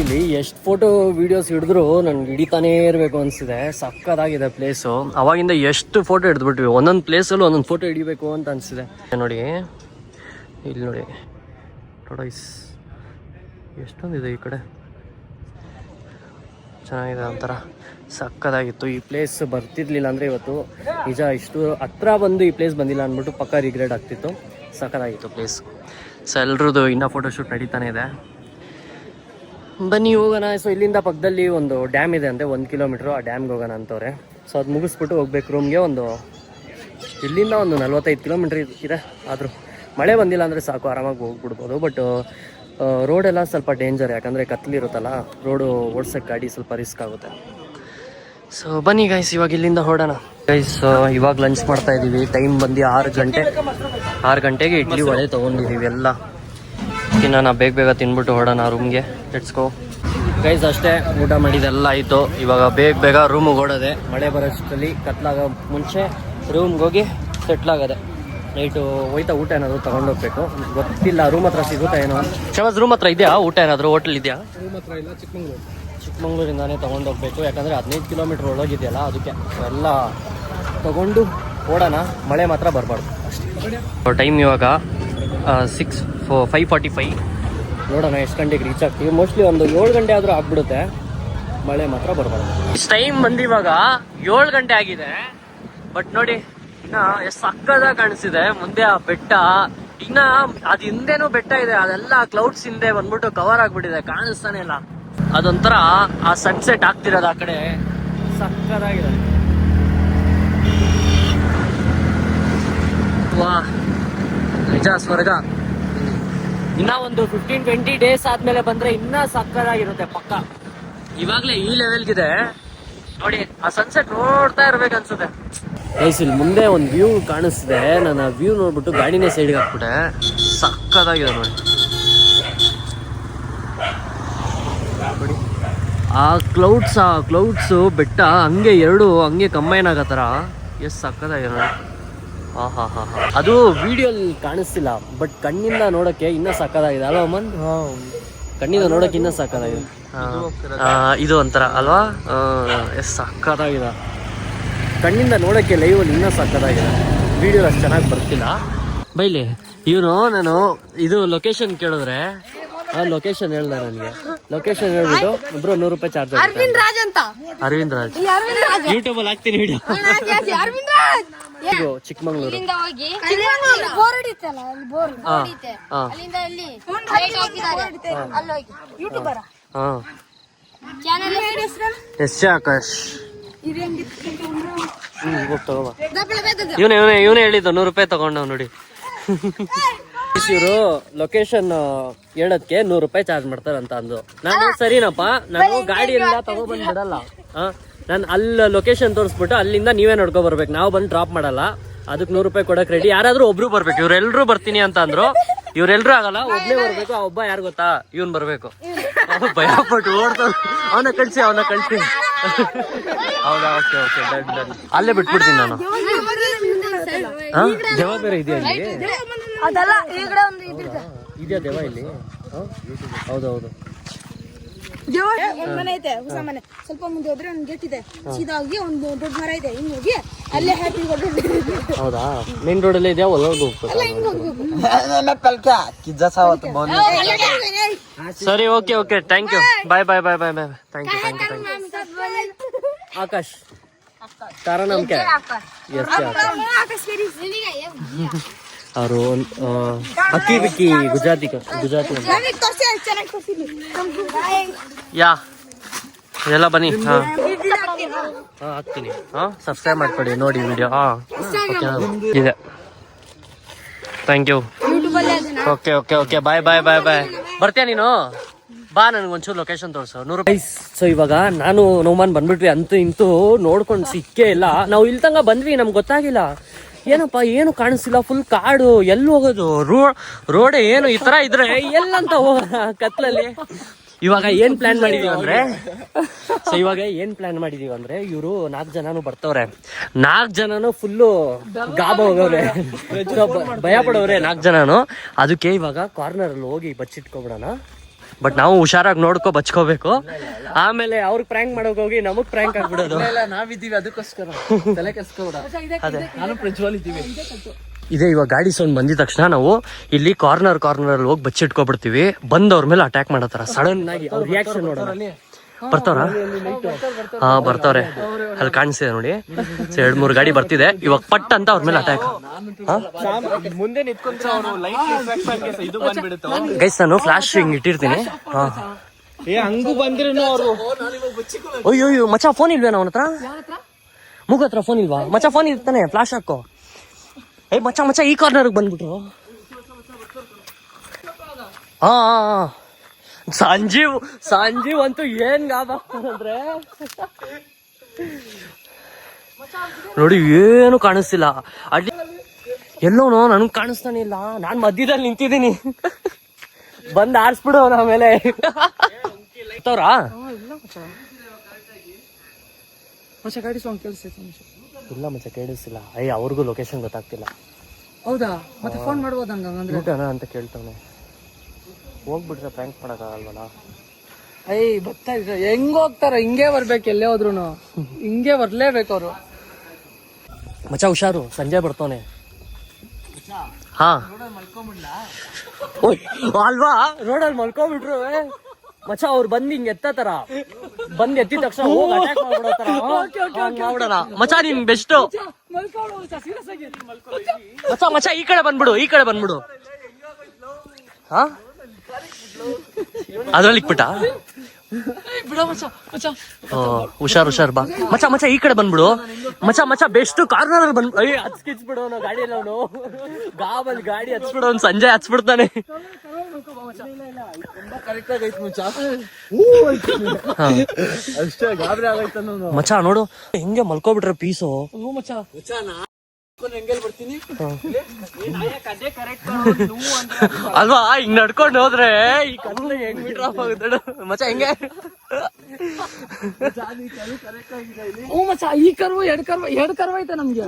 ಇಲ್ಲಿ ಎಷ್ಟು ಫೋಟೋ ವಿಡಿಯೋಸ್ ಹಿಡಿದ್ರು ನನ್ಗೆ ಹಿಡಿತಾನೇ ಇರಬೇಕು ಅನ್ಸಿದೆ. ಸಕ್ಕದಾಗಿದೆ ಪ್ಲೇಸು. ಅವಾಗಿಂದ ಎಷ್ಟು ಫೋಟೋ ಹಿಡಿದ್ಬಿಟ್ವಿ, ಒಂದೊಂದು ಪ್ಲೇಸಲ್ಲೂ ಒಂದೊಂದು ಫೋಟೋ ಹಿಡಿಬೇಕು ಅಂತ ಅನಿಸಿದೆ. ನೋಡಿ ಇಲ್ಲಿ ನೋಡಿ ಟೊಡೈಸ್ ಎಷ್ಟೊಂದಿದೆ ಈ ಕಡೆ. ಚೆನ್ನಾಗಿದೆ, ಒಂಥರ ಸಕ್ಕದಾಗಿತ್ತು. ಈ ಪ್ಲೇಸ್ ಬರ್ತಿರ್ಲಿಲ್ಲ ಅಂದರೆ ಇವತ್ತು ನಿಜ ಇಷ್ಟು ಹತ್ರ ಬಂದು ಈ ಪ್ಲೇಸ್ ಬಂದಿಲ್ಲ ಅಂದ್ಬಿಟ್ಟು ಪಕ್ಕ ರಿಗ್ರೆಟ್ ಆಗ್ತಿತ್ತು. ಸಕ್ಕದಾಗಿತ್ತು ಪ್ಲೇಸ್. ಸೊ ಎಲ್ರದ್ದು ಇನ್ನೂ ಫೋಟೋಶೂಟ್ ನಡೀತಾನೆ ಇದೆ. ಬನ್ನಿ ಹೋಗೋಣ. ಸೊ ಇಲ್ಲಿಂದ ಪಕ್ಕದಲ್ಲಿ ಒಂದು ಡ್ಯಾಮ್ ಇದೆ ಅಂತೆ, 1 ಕಿಲೋಮೀಟ್ರು. ಆ ಡ್ಯಾಮ್ಗೆ ಹೋಗೋಣ ಅಂತವ್ರೆ. ಸೊ ಅದು ಮುಗಿಸ್ಬಿಟ್ಟು ಹೋಗ್ಬೇಕು ರೂಮ್ಗೆ. ಇಲ್ಲಿಂದ ಒಂದು 45 ಕಿಲೋಮೀಟ್ರ್ ಇದೆ. ಆದರೂ ಮಳೆ ಬಂದಿಲ್ಲ ಅಂದರೆ ಸಾಕು, ಆರಾಮಾಗಿ ಹೋಗ್ಬಿಡ್ಬೋದು. ಬಟ್ ರೋಡೆಲ್ಲ ಸ್ವಲ್ಪ ಡೇಂಜರ್, ಯಾಕಂದರೆ ಕತ್ಲಿರುತ್ತಲ್ಲ ರೋಡು, ಓಡ್ಸೋಕ್ಕೆ ಗಾಡಿ ಸ್ವಲ್ಪ ರಿಸ್ಕ್ ಆಗುತ್ತೆ. ಸೊ ಬನ್ನಿ ಗೈಸ್ ಇವಾಗ ಇಲ್ಲಿಂದ ಹೊರಡೋಣ. ಗೈಸ್ ಇವಾಗ ಲಂಚ್ ಮಾಡ್ತಾ ಇದ್ದೀವಿ. ಟೈಮ್ ಬಂದು 6 ಗಂಟೆಗೆ ಇಡ್ಲಿ ವಡೆ ತೊಗೊಂಡಿದ್ದೀವಿ ಎಲ್ಲ. ಇನ್ನು ನಾವು ಬೇಗ ತಿನ್ಬಿಟ್ಟು ಹೊರಡೋಣ ರೂಮ್ಗೆ. Let's go guys. ಅಷ್ಟೇ, ಊಟ ಮಾಡಿದೆಲ್ಲ ಆಯಿತು. ಇವಾಗ ಬೇಗ ರೂಮಿಗೆ ಓಡೋದೆ. ಮಳೆ ಬರೋಷ್ಟರಲ್ಲಿ ಕತ್ಲಾಗೋ ಮುಂಚೆ ರೂಮ್ಗೆ ಹೋಗಿ ಸೆಟ್ಲಾಗದೆ. ನೈಟು ಹೋಯ್ತಾ ಊಟ ಏನಾದರೂ ತೊಗೊಂಡೋಗ್ಬೇಕು. ಗೊತ್ತಿಲ್ಲ ರೂಮ್ ಹತ್ರ ಸಿಗುತ್ತಾ ಏನೋ. ಶವಾಜ್ ರೂಮ್ ಹತ್ರ ಇದೆಯಾ ಊಟ ಏನಾದರೂ? ಹೋಟೆಲ್ ಇದೆಯಾ? ರೂಮ್ ಹತ್ರ ಇಲ್ಲ, ಚಿಕ್ಕಮಂಗ್ಳೂರಿಂದಾನೇ ತೊಗೊಂಡೋಗ್ಬೇಕು, ಯಾಕಂದರೆ 15 ಕಿಲೋಮೀಟ್ರ್ ಒಳಗಿದೆಯಲ್ಲ ಅದಕ್ಕೆ. ಎಲ್ಲ ತೊಗೊಂಡು ಓಡೋಣ, ಮಳೆ ಮಾತ್ರ ಬರಬಾರ್ದು ಅಷ್ಟೇ. ಟೈಮ್ ಇವಾಗ 5:45. ನೋಡೋಣ ಎಷ್ಟು ಗಂಟೆಗೆ ರೀಚ್ ಆಗ್ತೀವಿ. ಮೋಸ್ಟ್ಲಿ ಒಂದು 7 ಗಂಟೆ ಆದರೂ ಆಗ್ಬಿಡುತ್ತೆ. ಮಳೆ ಮಾತ್ರ ಬರಬಾರ್ದು. ಇಷ್ಟು ಟೈಮ್ ಬಂದು ಇವಾಗ 7 ಗಂಟೆ ಆಗಿದೆ. ಬಟ್ ನೋಡಿ ಇನ್ನ ಎಷ್ಟು ಸಕ್ಕದಾಗಿ ಕಾಣಿಸ್ತಿದೆ ಮುಂದೆ ಆ ಬೆಟ್ಟ. ಇನ್ನ ಅದು ಹಿಂದೆನೂ ಬೆಟ್ಟ ಇದೆ, ಅದೆಲ್ಲ ಕ್ಲೌಡ್ಸ್ ಹಿಂದೆ ಬಂದ್ಬಿಟ್ಟು ಕವರ್ ಆಗ್ಬಿಟ್ಟಿದೆ, ಕಾಣಿಸ್ತಾನೆ ಇಲ್ಲ. ಅದೊಂಥರ ಆ ಸನ್ಸೆಟ್ ಆಗ್ತಿರೋದು ಆ ಕಡೆ, ಸಕ್ಕದಾಗಿದೆ. ವಾ ನಿಜ ಸ್ವರ್ಗ. ಇನ್ನ ಒಂದು 15-20 ಡೇಸ್ ಆದ್ಮೇಲೆ ಬಂದ್ರೆ ಇನ್ನ ಸಕ್ಕದಾಗಿರುತ್ತೆ ಪಕ್ಕ. ಇವಾಗ್ಲೇ ಈ ಲೆವೆಲ್ಗಿದೆ ನೋಡಿ. ಆ ಸನ್ಸೆಟ್ ನೋಡ್ತಾ ಇರ್ಬೇಕು ಅನ್ಸುತ್ತೆ. ಇಲ್ಲಿ ಮುಂದೆ ಒಂದು ವ್ಯೂ ಕಾಣಿಸ್ತಿದೆ. ನಾನು ಆ ವ್ಯೂ ನೋಡ್ಬಿಟ್ಟು ಗಾಡಿನೇ ಸೈಡ್ಗೆ ಹಾಕ್ಬಿಟ್ಟೆ. ಸಕ್ಕದಾಗಿದೆ ನೋಡಿ. ಆ ಕ್ಲೌಡ್ಸು ಬೆಟ್ಟ ಹಂಗೆ ಎರಡು ಹಂಗೆ ಕಂಬೈನ್ ಆಗತ್ತಾರ. ಎಷ್ಟು ಸಕ್ಕತ್ತಾಗಿರೋ. ಹಾ ಹಾ ಹಾ ಹಾ. ಅದು ವಿಡಿಯೋಲಿ ಕಾಣಿಸ್ತಿಲ್ಲ, ಬಟ್ ಕಣ್ಣಿಂದ ನೋಡೋಕ್ಕೆ ಇನ್ನೂ ಸಕ್ಕತ್ತಾಗಿದೆ ಅಲ್ವಾ ಅಮ್ಮನ್? ಕಣ್ಣಿಂದ ನೋಡೋಕೆ ಇನ್ನೂ ಸಕ್ಕತ್ತಾಗಿದೆ. ಇದು ಒಂಥರ ಅಲ್ವಾ? ಎಷ್ಟು ಸಕ್ಕತ್ತಾಗಿದೆ. ಕಣ್ಣಿಂದ ನೋಡೋಕ್ಕೆ ಲೈವಲ್ಲಿ ಇನ್ನೂ ಸಕ್ಕತ್ತಾಗಿದೆ. ವಿಡಿಯೋ ಅಷ್ಟು ಚೆನ್ನಾಗಿ ಬರ್ತಿಲ್ಲ. ಬೈಲಿ ಇವನು ನಾನು ಇದು ಲೊಕೇಶನ್ ಕೇಳಿದ್ರೆ ಲೊಕೇಶನ್ ಹೇಳ್ದೆ ನನಗೆ. ಲೊಕೇಶನ್ ಹೇಳ್ಬಿಟ್ಟು ಇಬ್ರು 100 ರೂಪಾಯಿ ಚಾರ್ಜ್. ಅರವಿಂದ್ ರಾಜ್ ಯೂಟ್ಯೂಬಲ್ಲಿ ಹಾಕ್ತೀನಿ ವಿಡಿಯೋ. ಚಿಕ್ಕಮಂಗ್ಳೂರು. ಎಸ್ ಆಕಾಶ್ ಇವನೇ ಹೇಳಿದ್ದು 100 ರೂಪಾಯಿ ತಗೊಂಡವ್ ನೋಡಿ. ಇವರು ಲೊಕೇಶನ್ ಹೇಳೋದಕ್ಕೆ 100 ರೂಪಾಯಿ ಚಾರ್ಜ್ ಮಾಡ್ತಾರಂತ ಅಂದು. ನಾನು ಸರಿನಪ್ಪ, ನಾನು ಗಾಡಿ ಎಲ್ಲ ತಗೊಬಂದು ಬಿಡಲ್ಲ. ನಾನು ಅಲ್ಲಿ ಲೊಕೇಶನ್ ತೋರಿಸ್ಬಿಟ್ಟು ಅಲ್ಲಿಂದ ನೀವೇ ನೋಡ್ಕೊ ಬರ್ಬೇಕು, ನಾವು ಬಂದು ಡ್ರಾಪ್ ಮಾಡಲ್ಲ. ಅದಕ್ಕೆ 100 ರೂಪಾಯಿ ಕೊಡಕ್ಕೆ ರೆಡಿ. ಯಾರಾದ್ರೂ ಒಬ್ರು ಬರ್ಬೇಕು. ಇವ್ರೆಲ್ರೂ ಬರ್ತೀನಿ ಅಂತ ಅಂದ್ರು. ಇವ್ರೆಲ್ರೂ ಆಗಲ್ಲ, ಒಬ್ನೇ ಬರ್ಬೇಕು. ಆ ಒಬ್ಬ ಯಾರು ಗೊತ್ತಾ? ಇವನ್ ಬರ್ಬೇಕು. ಭಯಪಟ್ಟು ಓಡ್ತಾನೆ. ಅವನ ಕಳ್ಸಿ. ಹೌದಾ? Okay okay, done. ಅಲ್ಲೇ ಬಿಟ್ಬಿಡ್ತೀನಿ ನಾನು. ದೇವ ಬೇರೆ ಇದೆಯಾ ಇಲ್ಲಿ? ಇದೆಯಾ ದೇವ ಇಲ್ಲಿ? ಹೌದೌದು. ಮನೆ ಐತೆ, ಹೊಸ ಮನೆ. ಸ್ವಲ್ಪ ಮುಂದೆ ಹೋದ್ರೆ ಒಂದು ಗೇಟ್ ಇದೆ, ಸೀದಾ ಹೋಗಿ ಒಂದು ದೊಡ್ಡ ಮರ ಇದೆ. ಹಿಂಗ್ ಹೋಗಿ ಅಲ್ಲೇ ಹ್ಯಾಪಿ. ಹೌದಾ? ಮೇನ್ ರೋಡ್ ಅಲ್ಲೇ ಇದೆಯಾ? ಒಳಗೆ ಸರಿ, okay okay, thank you. Bye. Thank you. Akash Tara ನಾಮ್ ಕ್ಯಾ? ಅವರು ಅಕ್ಕಿ ಬಿಕ್ಕಿ ಗುಜರಾತಿ ಯಾ ಎಲ್ಲ ಬನ್ನಿ. ಹಾಕ್ತೀನಿ. ಸಬ್ಸ್ಕ್ರೈಬ್ ಮಾಡ್ಕೊಡಿ, ನೋಡಿ ವಿಡಿಯೋ. ಇದೆ. Thank you. ಓಕೆ. ಬಾಯ್. ಬರ್ತೀಯ ನೀನು? ಬಾ, ನನಗೊಂಚೂರು ಲೊಕೇಶನ್ ತೋರಿಸು. 100 ರೂಪಾಯಿ. ಸೊ ಇವಾಗ ನಾನು ನೋಮಾನ್ ಬಂದ್ಬಿಟ್ವಿ. ಅಂತೂ ಇಂತೂ ನೋಡ್ಕೊಂಡು ಸಿಕ್ಕೇ ಇಲ್ಲ. ನಾವು ಇಲ್ಲಿ ತನಕ ಬಂದ್ವಿ, ನಮ್ಗೆ ಗೊತ್ತಾಗಿಲ್ಲ. ಏನಪ್ಪ ಏನು ಕಾಣಿಸ್ತಿಲ್ಲ, ಫುಲ್ ಕಾಡು. ಎಲ್ಲಿ ಹೋಗೋದು? ರೋಡ್ ಏನು ಈ ತರ ಇದ್ರೆ ಎಲ್ಲಂತ ಹೋಗೋಣ ಕತ್ಲಲ್ಲಿ. ಇವಾಗ ಏನ್ ಪ್ಲಾನ್ ಮಾಡಿದೀವಿ ಅಂದ್ರೆ ಇವರು 4 ಜನನು ಬರ್ತವ್ರೆ. 4 ಜನನು ಫುಲ್ಲು ಗಾಬ ಹೋಗವ್ರೆ, ಭಯ ಪಡೋವ್ರೆ 4 ಜನನು. ಅದಕ್ಕೆ ಇವಾಗ ಕಾರ್ನರ್ ಅಲ್ಲಿ ಹೋಗಿ ಬಚ್ಚಿಟ್ಕೊಬಿಡೋಣ. ಬಟ್ ನಾವು ಹುಷಾರಾಗಿ ನೋಡ್ಕೊ ಬಚ್ಕೋಬೇಕು. ಆಮೇಲೆ ಅವ್ರಿಗೆ ಪ್ರ್ಯಾಂಕ್ ಮಾಡೋಕೆ ಹೋಗಿ ನಮಗ್ ಪ್ರ್ಯಾಂಕ್ ಆಗ್ಬಿಡೋದು. ನಾವಿದ್ದೀವಿ, ಅದಕ್ಕೋಸ್ಕರ ತಲೆ ಕೆಸ್ಕೋಬೇಡ. ಅದೇ ನಾನು ಪ್ರಜ್ವಲ್ ಇದ್ದೀವಿ. ಇದೇ ಇವಾಗ ಗಾಡಿ ಸೌಂಡ್ ಬಂದಿದ ತಕ್ಷಣ ನಾವು ಇಲ್ಲಿ ಕಾರ್ನರ್ ಅಲ್ಲಿ ಹೋಗಿ ಬಚ್ಚಿಟ್ಕೊಬಿಡ್ತೀವಿ. ಬಂದವ್ರ ಮೇಲೆ ಅಟ್ಯಾಕ್ ಮಾಡತ್ತಾರ ಸಡನ್ ಆಗಿ. ಅವ್ರ ರಿಯಾಕ್ಷನ್ ನೋಡೋಣ. ಬರ್ತಾವ್ರ? ಬರ್ತವ್ರೆ. ಅಲ್ಲಿ ಕಾಣಿಸ್ತಿದೆ ನೋಡಿ. 2-3 ಗಾಡಿ ಬರ್ತಿದೆ. ಇವಾಗ ಪಟ್ ಅಂತ ಅವ್ರ ಮೇಲೆ ಅಟ್ಯಾಕ್. ಮುಂದೆ ನಿಂತ್ಕೊಂಡ್ರೆ ಅವರು ಲೈಟ್ ರಿಫ್ಲೆಕ್ಷನ್ ಇದು ಬಂದ್ಬಿಡುತ್ತೆ. ಗೈಸ್ ನಾನು ಫ್ಲಾಶ್ ಹಿಂಗ್ ಇಟ್ಟಿರ್ತೀನಿ. ಹಂಗೂ ಬಂದಿರೋ ಅವರು. ಅಯ್ಯೋ ಮಚ್ಚ, ಫೋನ್ ಇಲ್ವೇನ ಅವನ ಹತ್ರ? ಮುಗ ಹತ್ರ ಫೋನ್ ಇಲ್ವಾ ಮಚ್ಚ? ಫೋನ್ ಇರ್ತಾನೆ, ಫ್ಲಾಶ್ ಹಾಕೋ. ಮಚ್ಚ ಈ ಕಾರ್ನರ್ಗೆ ಬಂದ್ಬಿಟ್ರು. ಸಂಜೀವ್ ಅಂತೂ ಏನ್ ಗಾಬಾಗ್ತಾನಂದ್ರೆ ನೋಡಿ, ಏನು ಕಾಣಿಸ್ತಿಲ್ಲ. ಅಲ್ಲಿ ಎಲ್ಲೋನು ನನಗ್ ಕಾಣಿಸ್ತಾನೆ ಇಲ್ಲ. ನಾನ್ ಮಧ್ಯದಲ್ಲಿ ನಿಂತಿದ್ದೀನಿ. ಬಂದ್ ಆರ್ಸ್ಬಿಡು ಅವನ ಮೇಲೆ. ಗಾಡಿ ಸೌಂಡ್ ಕೇಳಿಸ್ತೈತೆ. ಇಲ್ಲ ಮಚ್ಚ, ಕೇಳಿಸ್ತಿಲ್ಲ. ಅವ್ರಿಗೂ ಲೊಕೇಶನ್ ಗೊತ್ತಾಗ್ತಿಲ್ಲ. ಹೌದಾ? ಮತ್ತೆ ಫೋನ್ ಮಾಡ್ಬೋದಂಗ ಅಂತ ಕೇಳ್ತಾನೆ. ಹೋಗ್ಬಿಟ್ರೆ ಪ್ರ್ಯಾಂಕ್ ಮಾಡಕ್ಕಾಗಲ್ವಲ್ಲ. ಬರ್ತಾ ಇದ್ರೆ ಹೆಂಗ್ ಹೋಗ್ತಾರ? ಹಿಂಗೆ ಬರ್ಬೇಕು, ಎಲ್ಲೇ ಹೋದ್ರು ಹಿಂಗೆ ಬರ್ಲೇಬೇಕು ಅವರು. ಮಚ್ಚ ಹುಷಾರು, ಸಂಜೆ ಬರ್ತಾನೆ. ಅಲ್ವಾ? ರೋಡಲ್ಲಿ ಮಲ್ಕೊಂಡ್ಬಿಟ್ರು ಮಚ್ಚ. ಅವ್ರು ಬಂದ್ ಹಿಂಗ್ ಎತ್ತತರ, ಬಂದ್ ಎತ್ತಿದ ತಕ್ಷಣ ಹೋಗಿ ಅಟ್ಯಾಕ್ ಮಾಡ್ಬಿಡೋಣ. ಮಚ್ಚ ನೀನ್ ಬೆಸ್ಟ್ ಮಚ್ಚ. ಈ ಕಡೆ ಬಂದ್ಬಿಡು. ಅದ್ರಲ್ಲಿ ಇಕ್ಬಿಟ್ಟ. ಹುಷಾರ್ ಬಾ ಮಚ್ಚ. ಈ ಕಡೆ ಬಂದ್ಬಿಡು ಮಚ್ಚ. ಬೆಸ್ಟ್ ಕಾರ್ನರ್ ಅಲ್ಲಿ ಬಂದ್ ಹಚ್ಕಿಚ್ಬಿಡು. ನಾವು ಗಾಡಿಯಲ್ಲಿ ಅವನು ಗಾಬಲ್ಲಿ ಗಾಡಿ ಹಚ್ಬಿಡು. ಅವ್ನು ಸಂಜೆ ಹಚ್ಬಿಡ್ತಾನೆ. ಮಚ್ಚ ನೋಡು ಹೆಂಗೆ ಮಲ್ಕೋಬಿಟ್ರೆ ಪೀಸು. ಅಲ್ವಾ ಹಿಂಗ್ ನಡ್ಕೊಂಡು ಹೋದ್ರೆ ಈ ಕಲ್ಲು ಹೆಂಗ್ ಮೀಟರ್ ಆಫ್ ಆಗುತ್ತೆ ಮಚ್ಚ ಹೆಂಗೆ ಮಚ್ಚ ಈ ಕರ್ವ ಎರಡ್ ಕರ್ವ ಐತೆ ನಮ್ಗೆ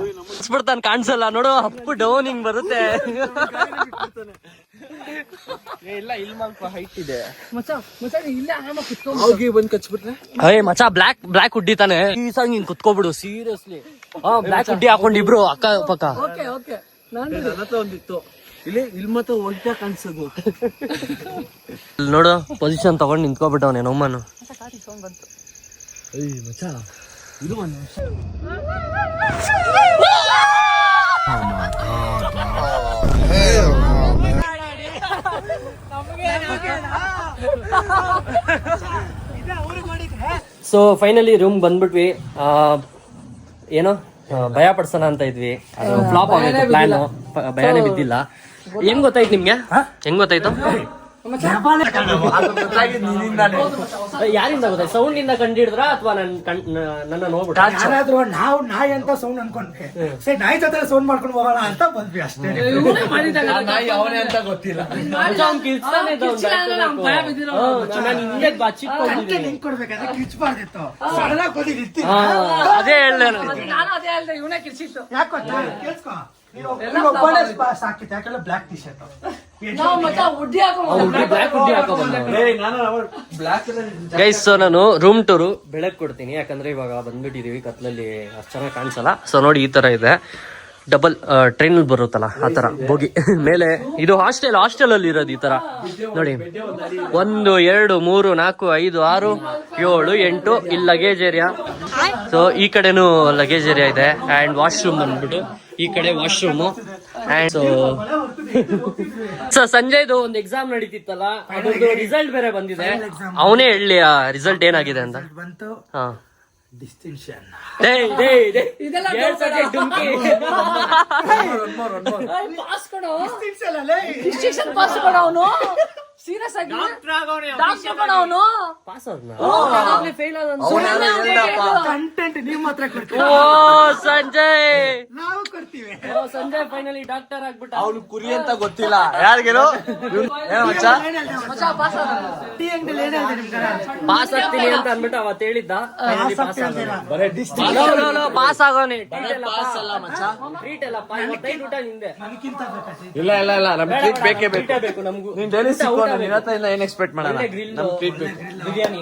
ಬಿಡ್ತಾನೆ ಕಾಣಿಸಲ್ಲ ನೋಡು ಅಪ್ ಡೌನ್ ಹಿಂಗ್ ಬರುತ್ತೆ ಇಲ್ಲ ಇಲ್ಲಿ ಸ್ವಲ್ಪ ಹೈಟ್ ಇದೆ. ಮಚ್ಚ ಇಲ್ಲೇ ಆರಾಮ ಕುತ್ಕೊಂಡು ಬಂದ್ ಕಚ್ಬಿಟ್ರೆ ಅಯ್ಯ ಮಚ್ಚ ಬ್ಲಾಕ್ ಹುಡ್ಡಿತಾನೆ ಈಸಾಗಿ ಹಿಂಗ್ ಕುತ್ಕೋಬಿಡು ಸೀರಿಯಸ್ಲಿ. ಬ್ಲಾಕ್ ಹುಡ್ಡಿ ಹಾಕೊಂಡು ಇಬ್ರು ಅಕ್ಕ ಪಕ್ಕ. ಓಕೆ ನಾನು ನನ್ನ ಹತ್ರ ಒಂದಿತ್ತು ಇಲ್ಲಿ ಮಾತ್ರ ಒಳ್ಳೆ ಕಾಣಿಸೋದು. ನೋಡು ಪೊಸಿಷನ್ ತಗೊಂಡ್ ನಿಂತ್ಕೊಬಿಟ್ಟವನೆ ನಮ್ಮನು. ಸೊ ಫೈನಲಿ ರೂಮ್ ಬಂದ್ಬಿಟ್ವಿ. ಏನೋ ಭಯ ಪಡ್ಸೋಣ ಅಂತ ಇದ್ವಿ, ಅದು ಫ್ಲಾಪ್ ಆಗೈತೆ ಪ್ಲಾನ್. ಭಯನೇ ಬಿದ್ದಿಲ್ಲ. ಹೆಂಗ್ ಗೊತ್ತಾಯ್ತು ನಿಮ್ಗೆ? ಹೆಂಗ್ ಗೊತ್ತಾಯ್ತು? ಯಾರಿಂದ ಗೊತ್ತಾಯ್ತು? ಸೌಂಡ್ ಇಂದ ಕಂಡಿಡಿದ್ರ ಅಥವಾ ನನ್ನ ನೋಡ್ಬಿಟ್ಟು? ಯಾರಾದ್ರೂ ನಾವು ನಾಯಿ ಅಂತ ಸೌಂಡ್ ಅನ್ಕೊಂಡ್ವಿ, ಸರಿ ನಾಯಿ ಜೊತೆ ಸೌಂಡ್ ಮಾಡ್ಕೊಂಡು ಹೋಗೋಣ ಅಂತ ಬಂದ್ವಿ ಅಷ್ಟೇ. ನಾಯಿ ಅವನೇ ಅಂತ ಗೊತ್ತಿಲ್ಲ. ನಿಂಗ್ ಕೊಡ್ಬೇಕಾದ್ರೆ ಕಿಚ್ಬಾರ್ದಿತ್ತು, ಸಡನ್ ಆಗಿ ಬಂದು ನಿಂತಿದ್ದ. ಅದೇ ಹೇಳ್ದೆ ನಾನು ಅದೇ ಹೇಳ್ದೆ, ಇವನೇ ಕಿರ್ಚಿತ್ತು. ಯಾಕೆ ಗೊತ್ತಾ? ಕೇಳಿಸ್ಕೊ, ನೀನು ಒಬ್ಬನೇ ಸಾಕಿತ್ತು, ಯಾಕಂದ್ರೆ ಬ್ಲಾಕ್ ಟಿ ಶರ್ಟ್ ನಾವು ಮಚ್ಚ ಹುಡ್ಡಿ ಗೈಸ್. ಸೊ ನಾನು ರೂಮ್ ಟೂರು ಬೆಳಕ್ ಕೊಡ್ತೀನಿ, ಯಾಕಂದ್ರೆ ಇವಾಗ ಬಂದ್ಬಿಟ್ಟಿದೀವಿ, ಕತ್ಲಲ್ಲಿ ಅಷ್ಟು ಚೆನ್ನಾಗಿ ಕಾಣಿಸಲ್ಲ. ಸೊ ನೋಡಿ ಈ ತರ ಇದೆ, ಡಬಲ್ ಟ್ರೈನ್ ಬರುತ್ತಲ್ಲ ಆ ತರ ಬೋಗಿ ಮೇಲೆ. ಇದು ಹಾಸ್ಟೆಲ್ ಅಲ್ಲಿ ಇರೋದು ಈ ತರ ನೋಡಿ. 1 2 3 4 5 6 7 8 ಇಲ್ಲಿ ಲಗೇಜ್ ಏರಿಯಾ. ಸೊ ಈ ಕಡೆನೂ ಲಗೇಜ್ ಏರಿಯಾ ಇದೆ. ಅಂಡ್ ವಾಶ್ರೂಮ್ ಬಂದ್ಬಿಟ್ಟು ಈ ಕಡೆ ವಾಶ್ರೂಮು. ಅಂಡ್ ಸೊ ಸಂಜಯ್ದು ಒಂದು ಎಕ್ಸಾಮ್ ನಡೀತಿತ್ತಲ್ಲ, ಅದ್ರದ್ದು ರಿಸಲ್ಟ್ ಬೇರೆ ಬಂದಿದೆ. ಅವನೇ ಹೇಳಿ ಆ ರಿಸಲ್ಟ್ ಏನಾಗಿದೆ ಅಂತ. ಬಂತು ಹಾ ಡಿಸ್ಟಿಂಕ್ಷನ್. ಡಿಸ್ಟಿಂಕ್ಷನ್ ಪಾಸ್ ಕೊಡ ಅವನು. ಸೀರಿಯಸ್ ಆಗಿ ಡಾಕ್ಟರ್ ಕೊಡ ಅವನು. ಪಾಸ್ ಆದ್ನ ಫೇಲ್ ಕಂಟೆಂಟ್ ನಿಮ್ಮ ಹತ್ರ ಕೊಡ್ತೀವಿ, ಓ ಸಂಜಯ್, ನಾವು ಕೊಡ್ತೀವಿ. ಸಂಜಯ್ ಫೈನಲಿ ಡಾಕ್ಟರ್ ಆಗ್ಬಿಟ್ಟ. ಅವ್ನು ಕುರಿ ಅಂತ ಗೊತ್ತಿಲ್ಲ ಯಾರಿಗೇನು. ಟೀ ಅಂಗಡಿಯಲ್ಲಿ ಏನ್ ಹೇಳ್ದೆ ನಿಮ್ ಕಡೆ? ಪಾಸ್ ಆಗ್ತೀನಿ ಅಂತ ಅಂದ್ಬಿಟ್ಟು ಅವತ್ತು ಹೇಳಿದ್ದ. ಪಾಸ್ ಆಗೋನೆ. ಟ್ರೀಟ್ ಎಲ್ಲ ಇವತ್ತೈದು ಊಟ ನಿಂದೆ. ನನಗಿಂತ ಬೇಕಾದ್ರೆ ಇಲ್ಲ ನಮ್ಗೆ ಟ್ರೀಟ್ ಬೇಕೇ ಬೇಕು. ಟ್ರೀಟೇ ಬೇಕು ನಮ್ಗೂ. ನೀನ್ ಡೈಲಿ ಸಿಕ್ಕೋ, ನಿನ್ನ ಹತ್ರ ಏನ್ ಎಕ್ಸ್ಪೆಕ್ಟ್ ಮಾಡೋಣ. ಗ್ರಿಲ್, ನಮ್ ಟ್ರೀಟ್ ಬೇಕು. ಬಿರಿಯಾನಿ.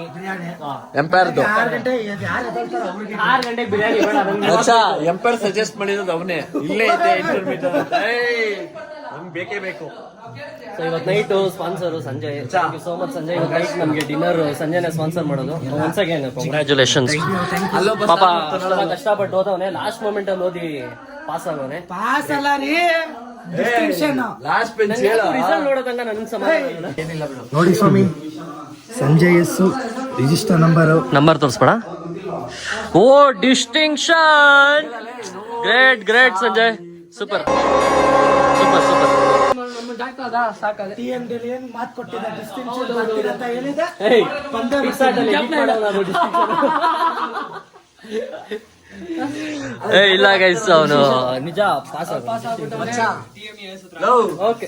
ಎಂಪೈರ್ದು 6 ಗಂಟೆ ಯಾರು ಎದ್ದೇಳ್ತಾರೋ ಅವ್ರಿಗೆ 6 ಗಂಟೆಗೆ ಬಿರಿಯಾನಿ ಬೇಡ ನಮ್ಗೆ. ಅಚ್ಚಾ, ಎಂಪೈರ್ ಸಜೆಸ್ಟ್ ಮಾಡಿರೋದು ಅವನೇ. ಇಲ್ಲೇ ಇದೆ 800 ಮೀಟರ್ ಅಂತ. ನಮ್ಗೆ ಬೇಕೇ ಬೇಕು. ಸೊ ಇವತ್ತು night sponsor Sanjay. Thank you so much Sanjay. ಇವತ್ತು ನೈಟ್ ನಮಗೆ ಡಿನ್ನರ್ ಸಂಜಯ್ನೇ ಸ್ಪಾನ್ಸರ್ ಮಾಡೋದು. Once again congratulations. ಪಾಪ ಕಷ್ಟಪಟ್ಟು ಓದವನೆ, ಲಾಸ್ಟ್ ಮೂಮೆಂಟ್ ಅಲ್ಲಿ ಓದಿ ಪಾಸ್ ಆಗೋನೆ. ಪಾಸ್ ಅಲ್ಲ ರೀ, ಡಿಸ್ಟಿಂಕ್ಷನ್. ಲಾಸ್ಟ್ ಬೆಂಚ್ ಹೇಳ. ರಿಸಲ್ಟ್ ನೋಡೋದಂಗ ನನ್ ಸಮಾಧಾನ. ನೋಡಿ ಸ್ವಾಮಿ, ಸಂಜಯ್ ಎಸ್ ರಿಜಿಸ್ಟರ್ ನಂಬರ್ ತೋರಿಸ್ಬೇಡ. ಓ ಡಿಸ್ಟಿಂಕ್ಷನ್. Great Sanjay, super. ನಮ್ಮ ಡಾಕ್ಟರ್ ಅದ ಸಾಕದೆ. ಟಿ ಎಂ ಡಿ ಏನ್ ಮಾತು ಕೊಟ್ಟಿದ್ದ, ಡಿಸ್ಟಿಂಕ್ಷನ್ ಅಂತ ಹೇಳಿದೆ. ಇಲ್ಲ ಗೈಸ್, ಅವನು ನಿಜ ಪಾಸ್ ಓಕೆ.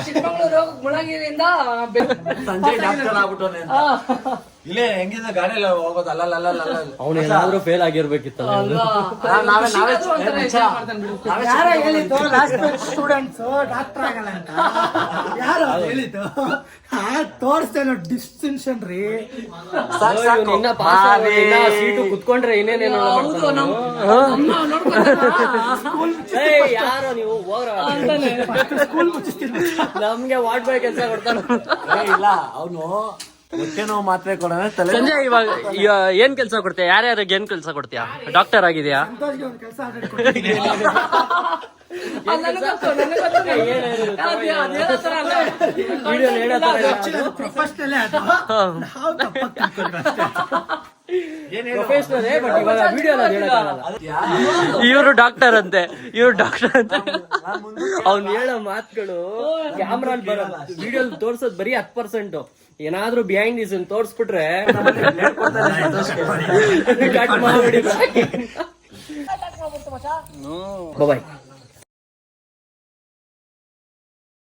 ಚಿಕ್ಕಮಗಳೂರು ಮುಳಗಿರಿಯಿಂದ ಸಂಜಯ್ ಡಾಕ್ಟರ್ ಆಗ್ಬಿಟ್ಟವನೆ ಅಂತ. ಇಲ್ಲೇ ಹೆಂಗಿದ ಗಾಡಿಯಲ್ಲಿ ಹೋಗೋದು. ಅವನು ಏನಾದ್ರೂ ಫೇಲ್ ಆಗಿರ್ಬೇಕಿತ್ತಲ್ಲ. ಯಾರ ಹೇಳಿದ್ದು ಲಾಸ್ಟ್ ಸ್ಟೂಡೆಂಟ್ಸ್ ಡಾಕ್ಟರ್ ಆಗಲ್ಲ ಅಂತ? ಯಾರು ಹೇಳಿದ್ದು? ತೋರಿಸ್ತೇನೆ ಡಿಸ್ಟಿಂಕ್ಷನ್ ರೀ. ಇನ್ನ ಪಾಸ್ ಸೀಟು ಕುತ್ಕೊಂಡ್ರೆ ಇನ್ನೇನೇನೋ ಯಾರೋ ನೀವು ಸ್ಕೂಲ್ ಮುಚ್ಚಿಸ್ತೀನಿ. ನಮ್ಗೆ ವಾರ್ಡ್ ಬಾಯ್ ಕೆಲಸ ಕೊಡ್ತಾನ. ಇಲ್ಲ ಅವನು ಹೊಟ್ಟೆ ನೋವು ಮಾತ್ರೆ ಕೊಡೋಣ. ಸಂಜಯ್ ಇವಾಗ ಏನ್ ಕೆಲಸ ಕೊಡ್ತೀಯ? ಯಾರ್ಯಾರಿಗೆ ಏನ್ ಕೆಲಸ ಕೊಡ್ತೀಯಾ? ಡಾಕ್ಟರ್ ಆಗಿದ್ಯಾ? ಸಂತೋಷ್ಗೆ ಒಂದು ಕೆಲಸ ಆಲ್ರೆಡಿ ಕೊಟ್ಟಿದ್ದೀನಿ. ಪ್ರೊಫೆಷನಲ್ ಅದು, ನಾವು ತಪ್ಪಾಗಿ ತಿಳ್ಕೊಂಡ್ವಿ ಅಷ್ಟೇ. ಇವರು ಡಾಕ್ಟರ್ ಅಂತೆ, ಅವ್ನು ಹೇಳೋ ಮಾತುಗಳು ಕ್ಯಾಮ್ರಾ ಬರಲ್ಲ, ವಿಡಿಯೋ ತೋರ್ಸೋದ್ ಬರೀ 10%. ಏನಾದ್ರೂ ಬಿಹೈಂಡ್ ಇಸ್ ತೋರ್ಸ್ಬಿಟ್ರೆ ಕಟ್ ಮಾಡಿ ಬಾಯ್.